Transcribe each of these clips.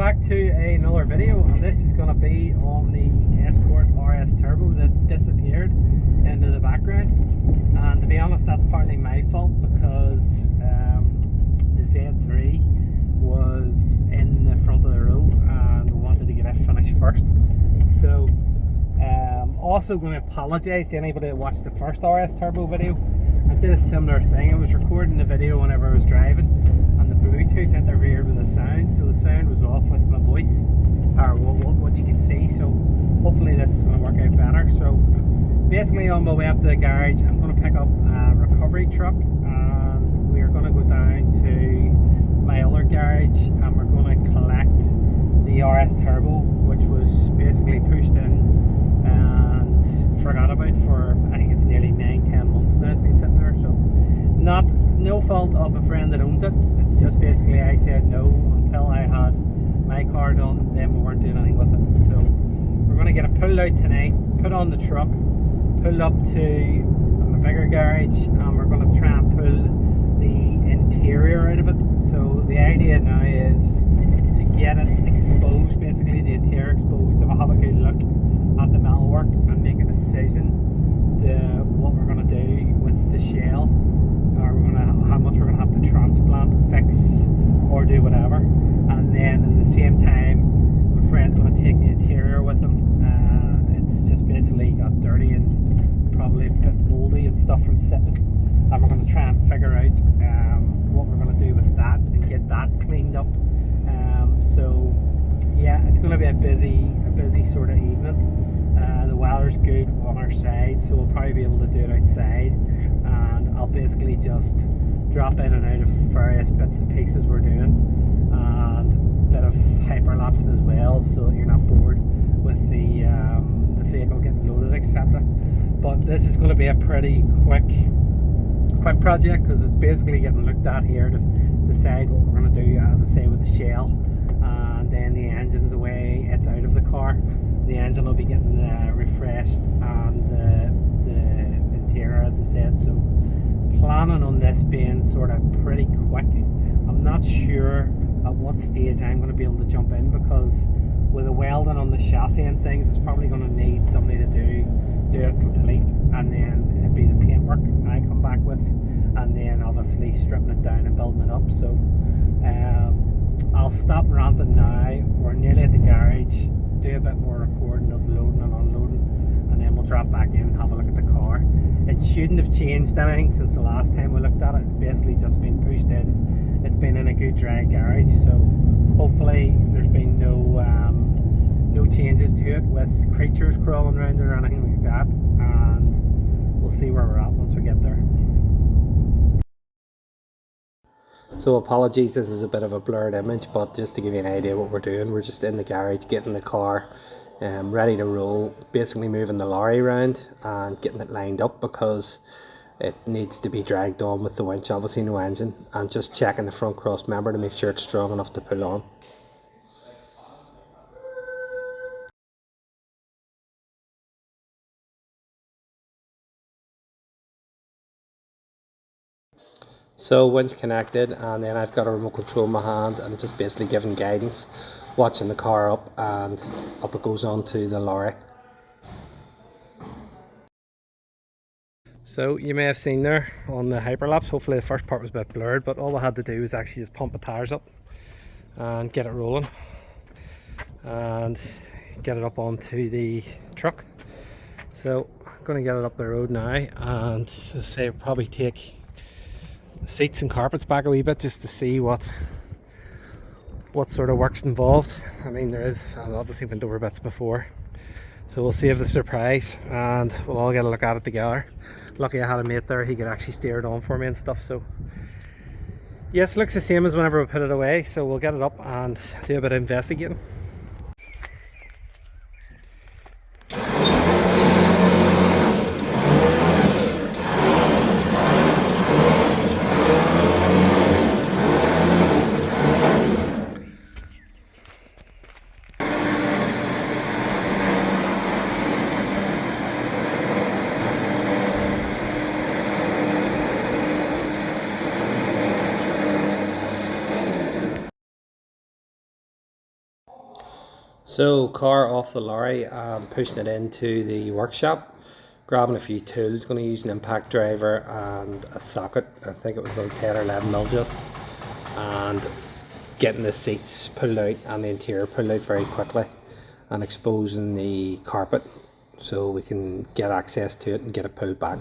back to another video, and this is going to be on the Escort RS Turbo that disappeared into the background. And to be honest, that's partly my fault because the Z3 was in the front of the row and we wanted to get it finished first. So also going to apologise to anybody that watched the first RS Turbo video. I did a similar thing. I was recording the video whenever I was driving, and the Bluetooth interfered with the sound, so the sound was off with my voice, or what you can see. So hopefully this is going to work out better. So basically, on my way up to the garage, I'm going to pick up a recovery truck, and we're going to go down to my other garage, and we're going to collect the RS Turbo, which was basically pushed in and forgot about for, I think it's nearly 9-10 months now it's been sitting there. So no fault of a friend that owns it. It's just basically I said no until I had my car done, then we weren't doing anything with it. So we're going to get it pulled out tonight, put on the truck, pull up to a bigger garage, and we're going to try and pull the interior out of it. So the idea now is to get it exposed, basically the interior exposed, to have a good look at the metalwork and make a decision to what we're going to do with the shell, or how much we're going to have to transplant, fix, or do whatever. And then in the same time, my friend's going to take the interior with him. It's just basically got dirty and probably a bit mouldy and stuff from sitting, and we're going to try and figure out what we're going to do with that and get that cleaned up. So yeah, it's going to be a busy sort of evening. The weather's good on our side, so we'll probably be able to do it outside, and I'll basically just drop in and out of various bits and pieces we're doing, and a bit of hyperlapsing as well, so that you're not bored with the vehicle getting loaded, etc. But this is going to be a pretty quick project, because it's basically getting looked at here to decide what we're going to do, as I say, with the shell. And then the engine's away, it's out of the car. The engine will be getting refreshed, and the interior, as I said. So planning on this being sort of pretty quick. I'm not sure at what stage I'm going to be able to jump in, because with the welding on the chassis and things, it's probably going to need somebody to do it complete, and then it'd be the paintwork I come back with, and then obviously stripping it down and building it up. So I'll stop ranting now. We're nearly at the garage, do a bit more recording of loading and unloading, and then we'll drop back in and have a look at the car. It shouldn't have changed anything since the last time we looked at it. It's basically just been pushed in. It's been in a good dry garage, so hopefully there's been no changes to it with creatures crawling around or anything like that, and we'll see where we're at once we get there. So apologies, this is a bit of a blurred image, but just to give you an idea what we're doing, we're just in the garage getting the car ready to roll, basically moving the lorry around and getting it lined up, because it needs to be dragged on with the winch, obviously no engine, and just checking the front cross member to make sure it's strong enough to pull on. So winch connected, and then I've got a remote control in my hand, and just basically giving guidance, watching the car up, and up it goes onto the lorry. So you may have seen there on the hyperlapse, hopefully the first part was a bit blurred, but all we had to do was actually just pump the tires up and get it rolling and get it up onto the truck. So I'm going to get it up the road now, and as I say, probably take seats and carpets back a wee bit just to see what sort of work's involved. I mean, there is, I've obviously been over bits before, so we'll save the surprise and we'll all get a look at it together. Lucky I had a mate there, he could actually steer it on for me and stuff. So yes, looks the same as whenever we put it away, so we'll get it up and do a bit of investigating. So, car off the lorry and pushing it into the workshop, grabbing a few tools, going to use an impact driver and a socket. I think it was like 10 or 11 mil just, and getting the seats pulled out and the interior pulled out very quickly and exposing the carpet so we can get access to it and get it pulled back.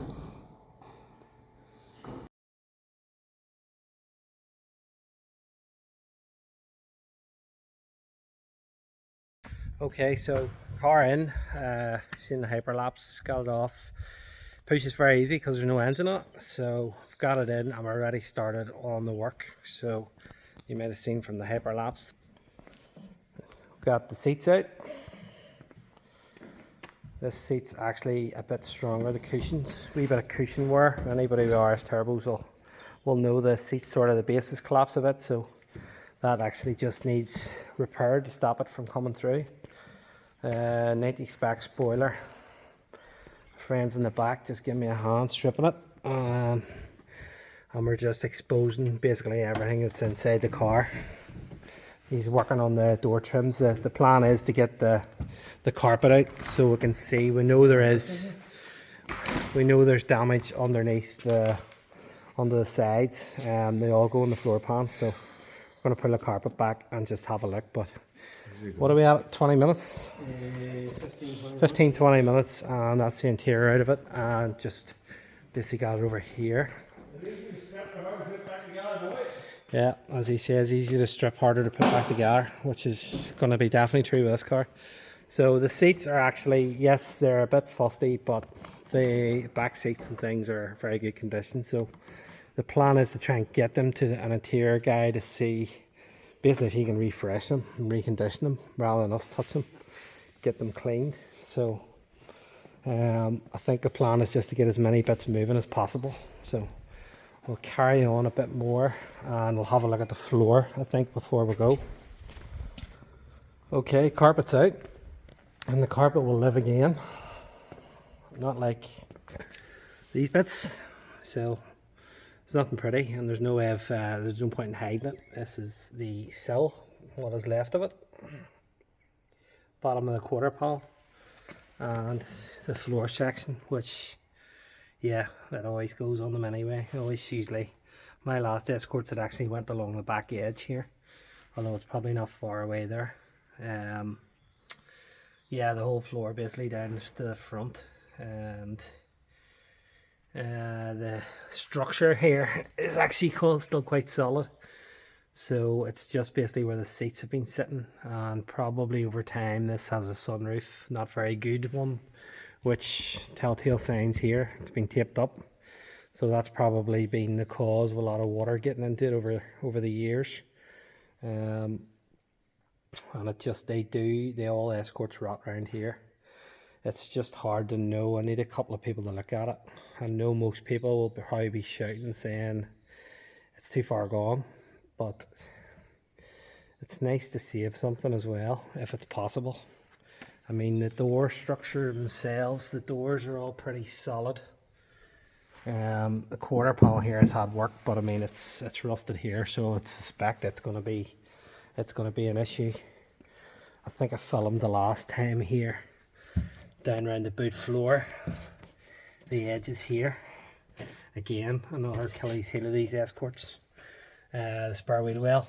Okay, so car in, seen the hyperlapse, got it off. Push is very easy because there's no engine on it, so I've got it in. I'm already started on the work, so you might have seen from the hyperlapse. Got the seats out. This seat's actually a bit stronger, the cushions, wee bit of cushion wear. Anybody with RS turbos will know the seat sort of the base has collapsed a bit, so that actually just needs repaired to stop it from coming through. 90 spec spoiler. Friends in the back just give me a hand stripping it, and we're just exposing basically everything that's inside the car. He's working on the door trims. The plan is to get the carpet out so we can see. We know there's damage underneath under the sides. They all go in the floor pan, so we're going to pull the carpet back and just have a look. But what are we at? 20 minutes? 15-20 minutes, and that's the interior out of it, and just basically got it over here. Yeah, as he says, easy to strip, harder to put back together, which is going to be definitely true with this car. So the seats are actually, yes, they're a bit fusty, but the back seats and things are very good condition. So the plan is to try and get them to an interior guy to see basically if he can refresh them and recondition them rather than us touch them, get them cleaned. So I think the plan is just to get as many bits moving as possible. So we'll carry on a bit more and we'll have a look at the floor, I think, before we go. Okay, carpet's out, and the carpet will live again, not like these bits. So it's nothing pretty, and there's no way of there's no point in hiding it. This is the sill, what is left of it, bottom of the quarter panel, and the floor section, which, yeah, that always goes on them anyway. Usually my last Escorts, it actually went along the back edge here, although it's probably not far away there. Yeah, the whole floor basically down to the front, and the structure here is actually still quite solid. So it's just basically where the seats have been sitting, and probably over time this has a sunroof, not very good one, which telltale signs here, it's been taped up. So that's probably been the cause of a lot of water getting into it over the years. And it just, they all Escorts rot around here. It's just hard to know. I need a couple of people to look at it. I know most people will probably be shouting saying it's too far gone, but it's nice to save something as well if it's possible. I mean, the door structure themselves, the doors are all pretty solid. The quarter panel here has had work, but I mean it's rusted here, so it's a spec that's going to be an issue. I think I filmed the last time here, down around the boot floor, the edges here. Again, another Achilles heel of these Escorts. The spare wheel well.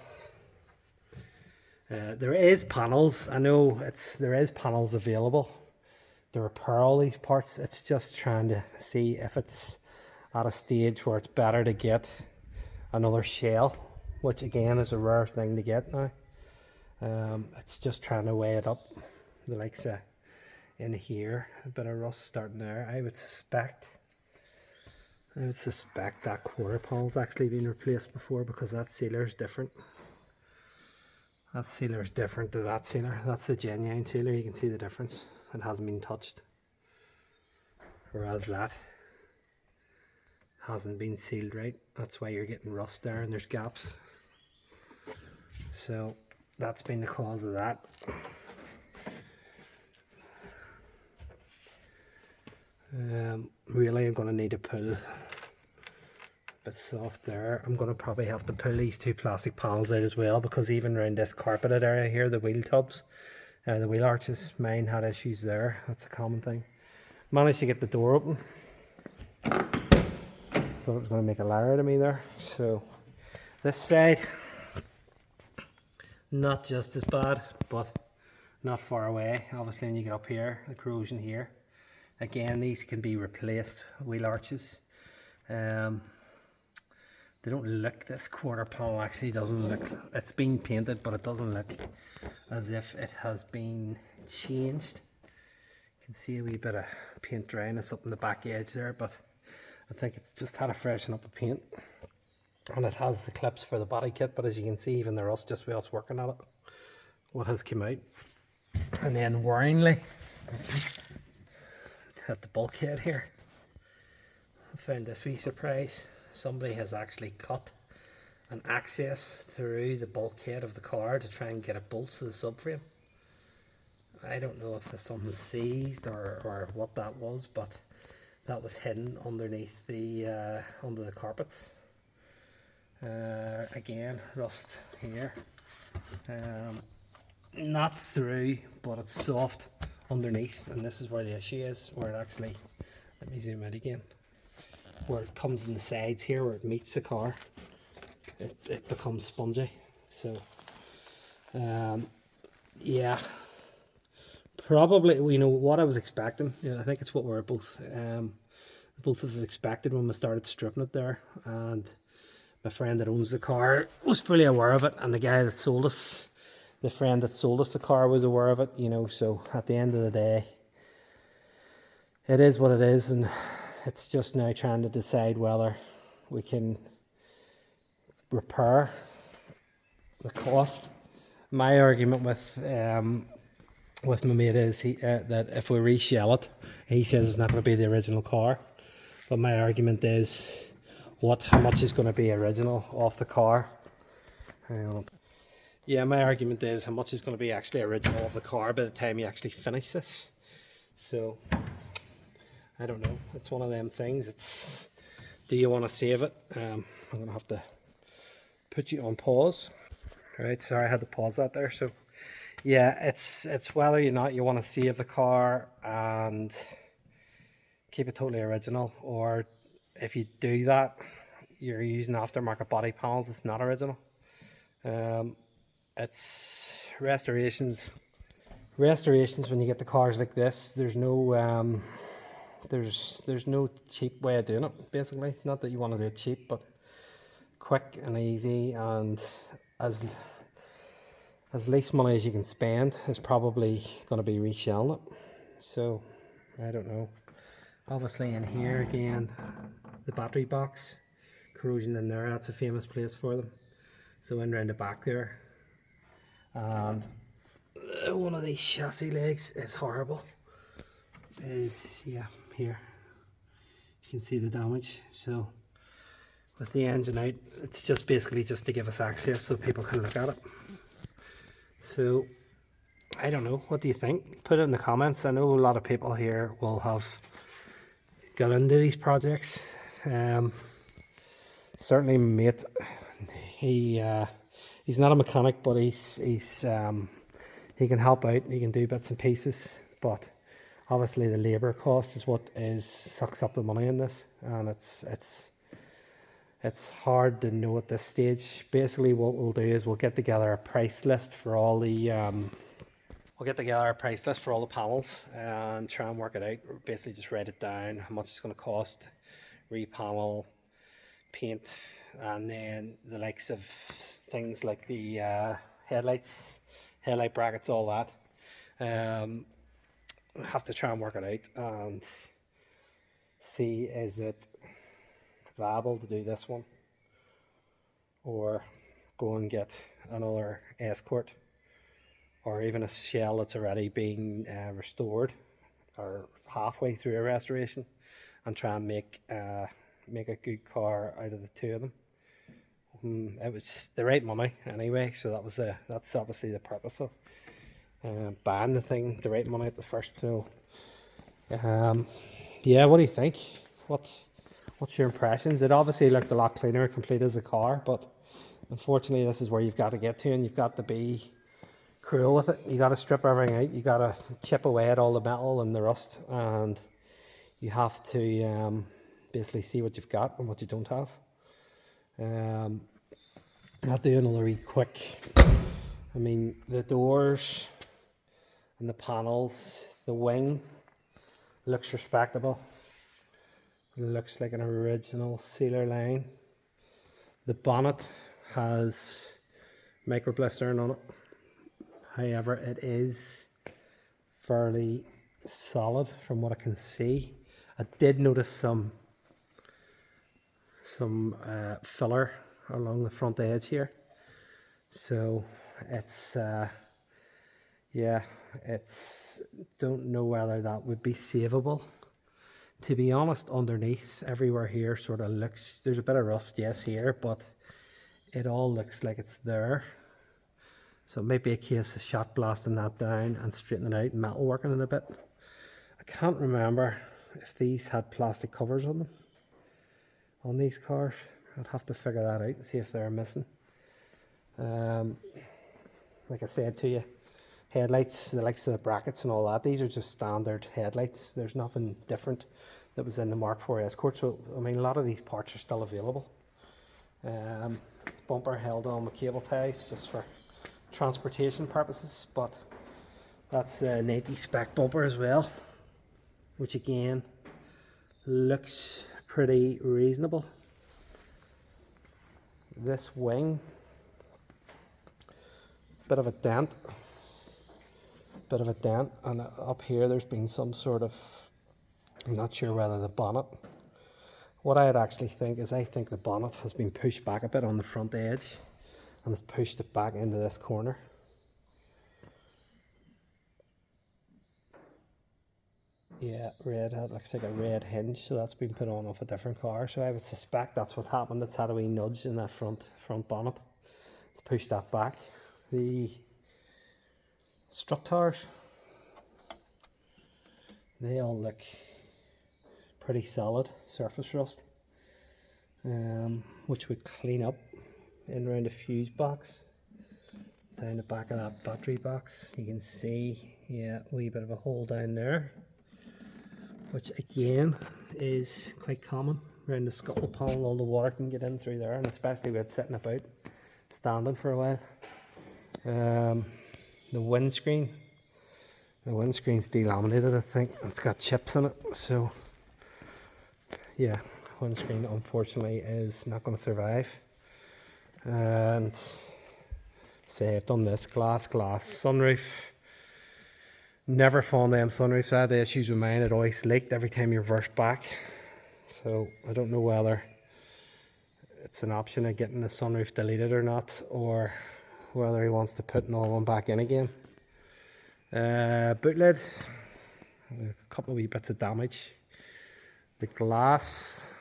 There is panels. I know there is panels available to repair all these parts. It's just trying to see if it's at a stage where it's better to get another shell, which again is a rare thing to get now. It's just trying to weigh it up. The likes of in here, a bit of rust starting there. I would suspect that quarter panel's actually been replaced before, because that sealer is different. That sealer is different to that sealer. That's the genuine sealer. You can see the difference. It hasn't been touched, whereas that hasn't been sealed right. That's why you're getting rust there and there's gaps. So that's been the cause of that. Really, I'm going to need to pull a bit soft there. I'm going to probably have to pull these two plastic panels out as well, because even around this carpeted area here, the wheel tubs, The wheel arches, mine had issues there. That's a common thing. Managed to get the door open. Thought it was going to make a liar out of me there. So this side, not just as bad, but not far away. Obviously when you get up here, the corrosion here. Again, these can be replaced, wheel arches. They don't look, this quarter panel actually doesn't look, it's been painted, but it doesn't look as if it has been changed. You can see a wee bit of paint dryness up in the back edge there, but I think it's just had a freshen up of paint. And it has the clips for the body kit, but as you can see, even the rust just with us working at it, what has come out. And then worryingly, at the bulkhead here, I found this wee surprise. Somebody has actually cut an access through the bulkhead of the car to try and get a bolt to the subframe. I don't know if it's something seized or what that was, but that was hidden underneath the under the carpets. Again, rust here. Not through, but it's soft underneath, and this is where the issue is, where it actually, let me zoom out again, where it comes in the sides here, where it meets the car, it becomes spongy. So yeah, probably, you know, what I was expecting, you know, I think it's what we're both of us expected when we started stripping it there. And my friend that owns the car was fully aware of it, and the guy that sold us, the friend that sold us the car, was aware of it, you know. So at the end of the day, it is what it is, and it's just now trying to decide whether we can repair the cost. My argument with my mate is that if we reshell it, he says it's not going to be the original car. But my argument is, how much is going to be original off the car? Yeah, my argument is how much is going to be actually original off the car by the time you actually finish this. So I don't know. It's one of them things. It's, do you want to save it? I'm going to have to put you on pause. Right, sorry I had to pause that there. So yeah, it's whether or not you want to save the car and keep it totally original, or if you do that, you're using aftermarket body panels. It's not original. It's restorations. When you get the cars like this, there's no there's no cheap way of doing it. Basically, not that you want to do it cheap, but quick and easy, and as least money as you can spend is probably going to be reshelling it. So I don't know. Obviously in here again, the battery box, corrosion in there, that's a famous place for them. So in round the back there, and one of these chassis legs is horrible. Yeah, here you can see the damage. So with the engine out, it's just basically just to give us access so people can look at it. So I don't know, what do you think? Put it in the comments. I know a lot of people here will have got into these projects. Certainly my mate, he's not a mechanic, but he can help out, he can do bits and pieces, but obviously the labour cost is what sucks up the money in this, and it's hard to know at this stage. Basically what we'll do is we'll get together a price list for all the panels and try and work it out. Basically just write it down, how much it's going to cost, repanel, paint, and then the likes of things like the headlight brackets, all that. Have to try and work it out and see, is it viable to do this one, or go and get another Escort, or even a shell that's already been restored or halfway through a restoration, and try and make a good car out of the two of them. It was the right money anyway, so that's obviously the purpose of buying the thing, the right money at the first. So yeah, what do you think? What's your impressions? It obviously looked a lot cleaner complete as a car, but unfortunately this is where you've got to get to, and you've got to be cruel with it. You got to strip everything out. You got to chip away at all the metal and the rust, and you have to basically see what you've got and what you don't have. I'll do another wee quick. I mean, the doors and the panels, the wing looks respectable. It looks like an original sealer line. The bonnet has micro blistering on it. However, it is fairly solid from what I can see. I did notice some filler along the front edge here, so it's don't know whether that would be savable. To be honest, underneath everywhere here sort of looks, there's a bit of rust, yes, here, but it all looks like it's there. So it might be a case of shot blasting that down and straightening it out and metal working it a bit. I can't remember if these had plastic covers on them, on these cars. I'd have to figure that out and see if they're missing. Like I said to you, headlights, the likes of the brackets and all that, these are just standard headlights. There's nothing different that was in the Mark IV Escort. So, I mean, a lot of these parts are still available. Bumper held on with cable ties just for transportation purposes, but that's a 90 spec bumper as well, which again looks pretty reasonable. This wing, bit of a dent, and up here there's been some sort of, I'm not sure whether the bonnet, what I'd actually think is, I think the bonnet has been pushed back a bit on the front edge and it's pushed it back into this corner. Yeah, red, that looks like a red hinge, so that's been put on off a different car. So I would suspect that's what's happened. It's had a wee nudge in that front bonnet. It's pushed that back. The strut towers, they all look pretty solid surface rust, which would clean up in around the fuse box. Down the back of that battery box, you can see, yeah, a wee bit of a hole down there, which again is quite common around the scuttle panel. All the water can get in through there, and especially with sitting about, standing for a while. The windscreen's delaminated, I think. It's got chips in it, so yeah, windscreen unfortunately is not going to survive. And say I've done this glass sunroof. Never found them sunroofs. I had the issues with mine. It always leaked every time you reversed back. So I don't know whether it's an option of getting the sunroof deleted or not, or whether he wants to put another one back in again. Boot lid, a couple of wee bits of damage. The glass,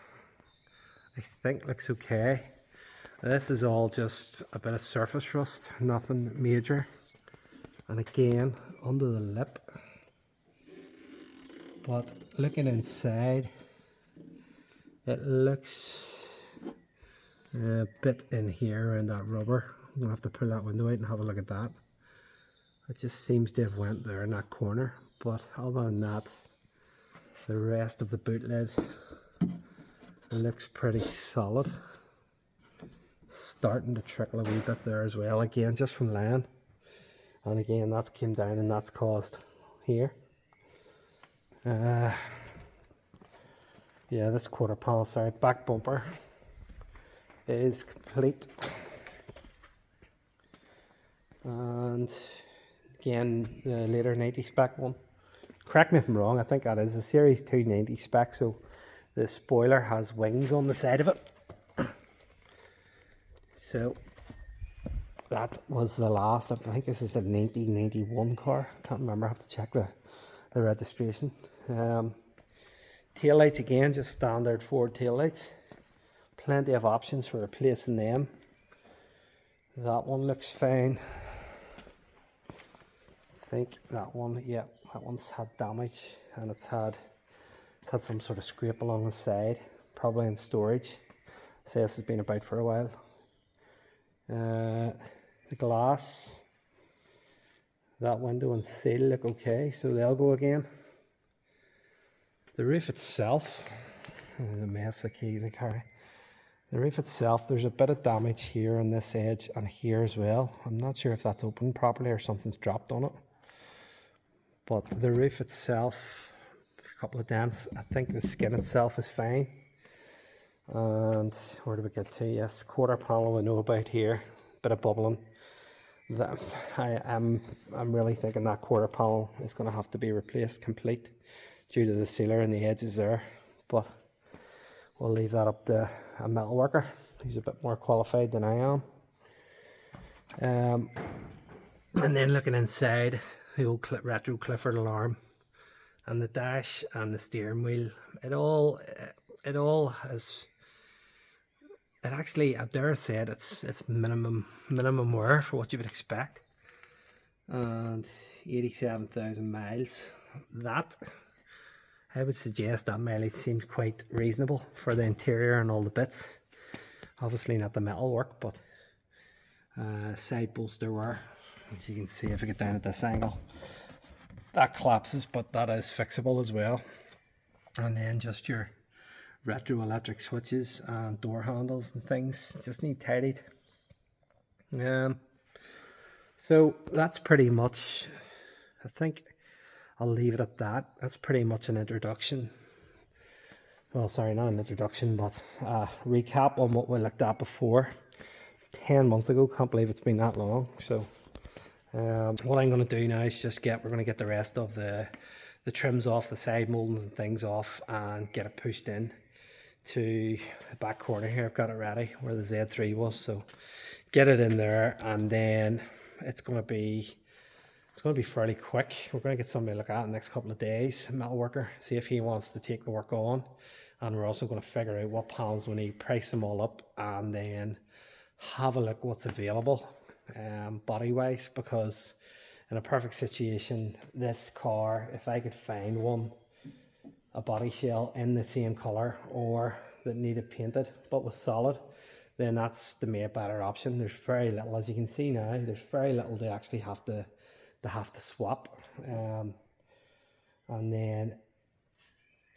I think, looks okay. This is all just a bit of surface rust, nothing major. And again, under the lip. But looking inside, it looks a bit in here around that rubber. I'm going to have to pull that window out and have a look at that. It just seems to have went there in that corner. But other than that, the rest of the boot lid looks pretty solid. Starting to trickle a wee bit there as well, again just from laying, and again that's came down and that's caused here. Yeah, this quarter panel, sorry, back bumper is complete, and again the later 90 spec one. Correct me if I'm wrong, I think that is a series 2 90 spec, so the spoiler has wings on the side of it. So that was the last. I think this is the 1991 car. Can't remember. I have to check the registration. Tail lights again, just standard Ford tail lights. Plenty of options for replacing them. That one looks fine. I think that one, yeah, that one's had damage, and it's had some sort of scrape along the side, probably in storage. Say this has been about for a while. The glass That window and seal look okay, so they'll go again. The roof itself, the mess of keys I carry. The roof itself, there's a bit of damage here on this edge and here as well. I'm not sure if that's opened properly or something's dropped on it. But the roof itself, a couple of dents. I think the skin itself is fine. And where do we get to? Yes, quarter panel we know about here. Bit of bubbling. That I'm really thinking that quarter panel is going to have to be replaced complete due to the sealer and the edges there. But we'll leave that up to a metal worker. He's a bit more qualified than I am. And then looking inside, the old retro Clifford alarm and the dash and the steering wheel, it all has. It actually, I dare say it's minimum wear for what you would expect. And 87,000 miles. That, I would suggest that mileage seems quite reasonable for the interior and all the bits. Obviously not the metal work, but side bolster wear. As you can see, if I get down at this angle, that collapses, but that is fixable as well. And then just your retro electric switches and door handles and things just need tidied. So that's pretty much, I think I'll leave it at that. That's pretty much an introduction. Well, sorry, not an introduction, but a recap on what we looked at before 10 months ago. Can't believe it's been that long. So what I'm going to do now is we're going to get the rest of the trims off, the side moldings and things off, and get it pushed in to the back corner here. I've got it ready where the Z3 was, so get it in there, and then it's going to be fairly quick. We're going to get somebody to look at it in the next couple of days, a metal worker, see if he wants to take the work on, and we're also going to figure out what panels we need, price them all up, and then have a look what's available body wise, because in a perfect situation, this car, if I could find one, a body shell in the same colour or that needed painted but was solid, then that's the way better option. There's very little, as you can see now, there's very little to actually have to swap. And then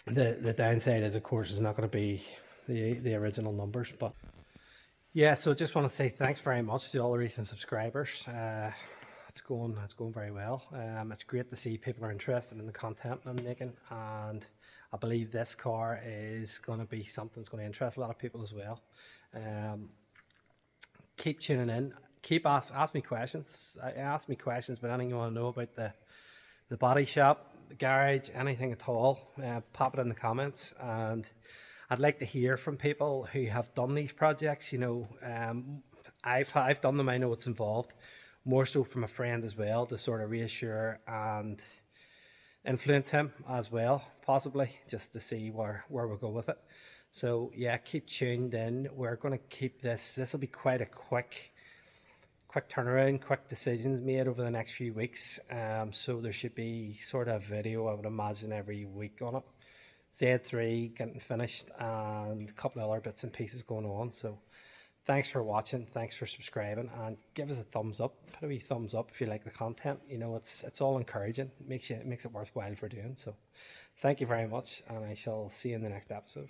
the downside is, of course, is not going to be the original numbers. But yeah, so I just want to say thanks very much to all the recent subscribers. It's going very well. It's great to see people are interested in the content I'm making, and I believe this car is going to be something that's going to interest a lot of people as well. Keep tuning in. Keep ask me questions. Ask me questions about anything you want to know about the body shop, the garage, anything at all. Pop it in the comments, and I'd like to hear from people who have done these projects. You know, I've done them. I know what's involved. More so from a friend as well, to sort of reassure and influence him as well, possibly, just to see where we'll go with it. So yeah, keep tuned in. We're going to keep this will be quite a quick turnaround, quick decisions made over the next few weeks. So there should be sort of video, I would imagine, every week on it. Z3 getting finished and a couple of other bits and pieces going on. So thanks for watching, thanks for subscribing, and give us a thumbs up. Put a wee thumbs up if you like the content. You know, it's all encouraging. It makes it worthwhile for doing. So thank you very much, and I shall see you in the next episode.